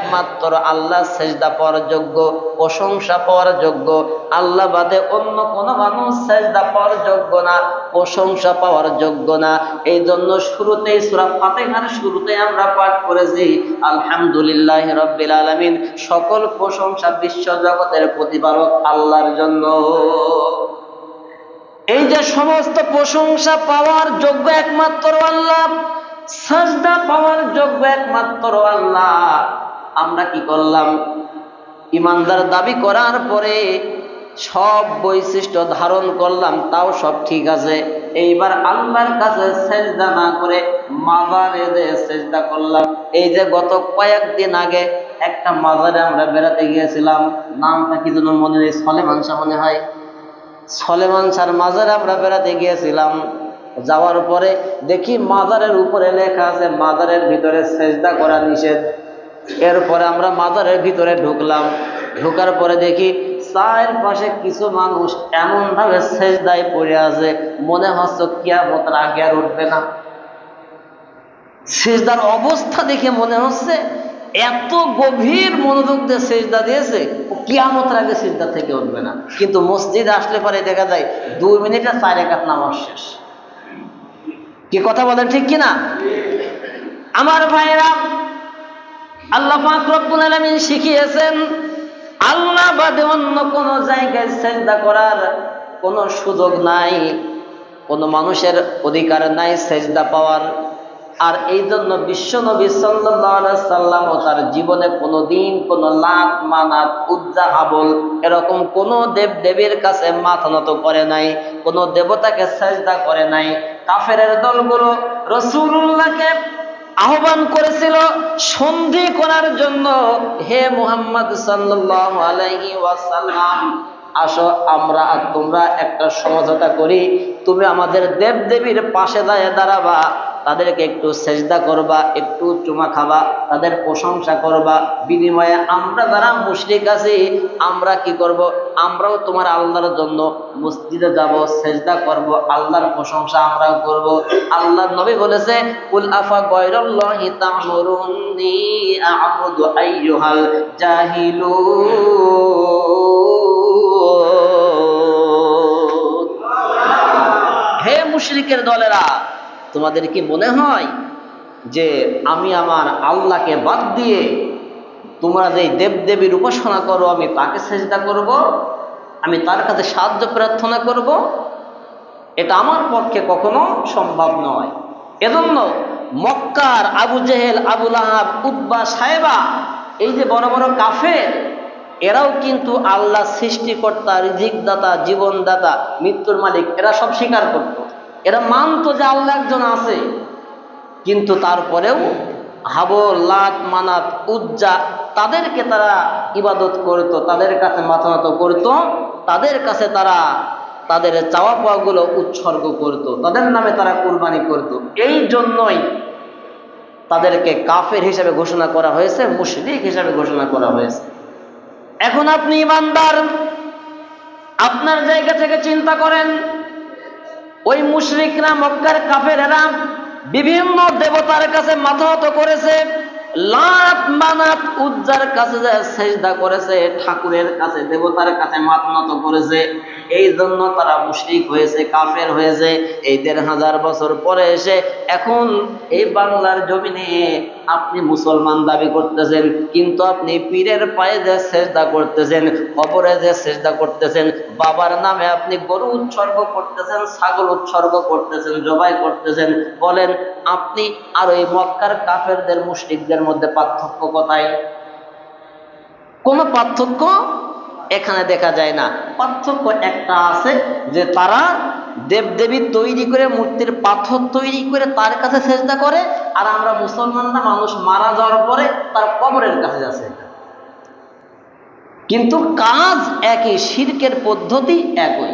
একমাত্র আল্লাহ সেজদা পাওয়ার যোগ্য, প্রশংসা পাওয়ার যোগ্য। আল্লাহ বাদে অন্য কোনো মানুষ সেজদা পাওয়ার যোগ্য না, প্রশংসা পাওয়ার যোগ্য না। এই জন্য শুরুতেই সূরা ফাতিহার শুরুতে আমরা পাঠ করেছি আলহামদুলিল্লাহি রাব্বিল আলামিন, সকল প্রশংসা বিশ্ব জগতের প্রতিপালক আল্লাহর জন্য। এই যে সমস্ত প্রশংসা পাওয়ার যোগ্য একমাত্র আল্লাহ, সাজদা পাওয়ার যোগ্য একমাত্র আল্লাহ, আমরা কি করলাম? ইমানদার দাবি করার পরে সব বৈশিষ্ট্য ধারণ করলাম, তাও সব ঠিক আছে। এইবার আল্লাহর কাছে সেজদা না করে মাজারে যে সেজদা করলাম। এই যে গত কয়েকদিন আগে একটা মাজারে আমরা বেড়াতে গিয়েছিলাম, নামটা কি যেন মনে নেই, সলেমান শাহ মনে হয়, সলেমান শাহর মাজারে আমরা বেড়াতে গিয়েছিলাম। যাওয়ার পরে দেখি মাজারের উপরে লেখা আছে মাজারের ভিতরে সেজদা করা নিষেধ। এরপরে আমরা মাজারের ভিতরে ঢুকলাম, ঢোকার পরে দেখি চারপাশে কিছু মানুষ এমন ভাবে সেজদায় পড়ে আছে, মনে হচ্ছে কিয়ামতের আগে আর উঠবে না। সেজদার অবস্থা দেখে মনে হচ্ছে এত গভীর মনোযোগ দিয়ে সেজদা দিয়েছে, ও কিয়ামতের আগে সেজদা থেকে উঠবে না। কিন্তু মসজিদে আসলে পরে দেখা যায় 2 মিনিটে 4 রাকাত নামাজ শেষ। কি কথা বলেন, ঠিক কিনা? আমার ভাইরা, আল্লাহ পাক রব্বুল আলামিন শিখিয়েছেন আল্লাহ বাদে অন্য কোন জায়গায় সেজদা করার কোনো সুযোগ নাই, কোনো মানুষের অধিকার নাই সেজদা পাওয়ার। আর এই জন্য বিশ্ব নবী সাল্লাল্লাহু আলাইহি সাল্লাম তার জীবনে কোনোদিন কোনো লাত মানাত উজ্জা হাবল এরকম কোন দেব দেবীর কাছে মাথা নত করে নাই, কোনো দেবতাকে সেজদা করে নাই। কাফেরের দলগুলো রাসূলুল্লাহকে আহ্বান করেছিল সন্ধি করার জন্য, হে মুহাম্মদ সাল্লাল্লাহু আলাইহি ওয়াসাল্লাম, আসো আমরা আর তোমরা একটা সমঝোতা করি, তুমি আমাদের দেব দেবীর পাশে দাঁড়াবা, তাদেরকে একটু সেজদা করবা, একটু চুমা খাবা, তাদের প্রশংসা করবা, বিনিময়ে আমরা যারা মুশরিক আছি আমরা কি করব? আমরাও তোমার আল্লাহর জন্য মসজিদে যাব, সেজদা করব, আল্লাহর প্রশংসা আমরাও করব। আল্লাহর নবী বলেছে, কুল আফা গায়রাল্লাহি তা'মুরুনি আ'বুদু আইয়ুহাল জাহিলুন। হে মুশরিকের দলেরা, তোমাদের কি মনে হয় যে আমি আমার আল্লাহকে বাদ দিয়ে তোমরা যে দেবদেবীর উপাসনা করো আমি তাকে সেজদা করব, আমি তার কাছে সাহায্য প্রার্থনা করব? এটা আমার পক্ষে কখনো সম্ভব নয়। এজন্য মক্কার আবু জেহেল, আবু লাহাব, উতবা, সায়বা, এই যে বড় বড় কাফের, এরাও কিন্তু আল্লাহ সৃষ্টিকর্তা, রিজিকদাতা, জীবনদাতা, মৃত্যুর মালিক, এরা সব স্বীকার করত। এরা মানতো যে আল্লাহ একজন আছে, কিন্তু তারপরেও হাবল, লাত, মানাত, উজ্জা, তাদেরকে তারা ইবাদত করত, তাদের কাছে মাথা নত করত, তাদের কাছে তারা তাদের চাওয়া পাওয়াগুলো উৎসর্গ করত, তাদের নামে তারা কুরবানি করত। এই জন্যই তাদেরকে কাফের হিসেবে ঘোষণা করা হয়েছে, মুশরিক হিসেবে ঘোষণা করা হয়েছে। এখন আপনি ইমানদার, আপনার জায়গা থেকে চিন্তা করেন, ওই মুশরিকরা, মক্কার কাফেরেরা বিভিন্ন দেবতার কাছে মাথা নত করেছে, লাত, মানাত, উজ্জার কাছে সেজদা করেছে, ঠাকুরের কাছে, দেবতার কাছে মাথা নত করেছে। এই জন্য তারা মুশরিক হয়েছে, কাফের হয়েছে। এই ১৫০০ বছর পরে এসে এখন এই বাংলার জমিনে আপনি মুসলমান দাবি করতেছেন, কিন্তু আপনি পীরের পায়ে যে সেজদা করতেছেন, কবরে যে সেজদা করতেছেন, বাবার নামে আপনি গরু উৎসর্গ করতেছেন, ছাগল উৎসর্গ করতেছেন, জবাই করতেছেন। বলেন আপনি আর ওই মক্কার কাফেরদের, মুশরিকদের মধ্যে পার্থক্য কোথায়? কোনো পার্থক্য এখানে দেখা যায় না। পার্থক্য একটা আছে, যে তারা দেবদেবী তৈরি করে, মূর্তির পাথর তৈরি করে তার কাছে সেজদা করে, আর আমরা মুসলমানরা মানুষ মারা যাওয়ার পরে তার কবরের কাছে যাচ্ছে। কিন্তু কাজ একই, শিরকের পদ্ধতি একই।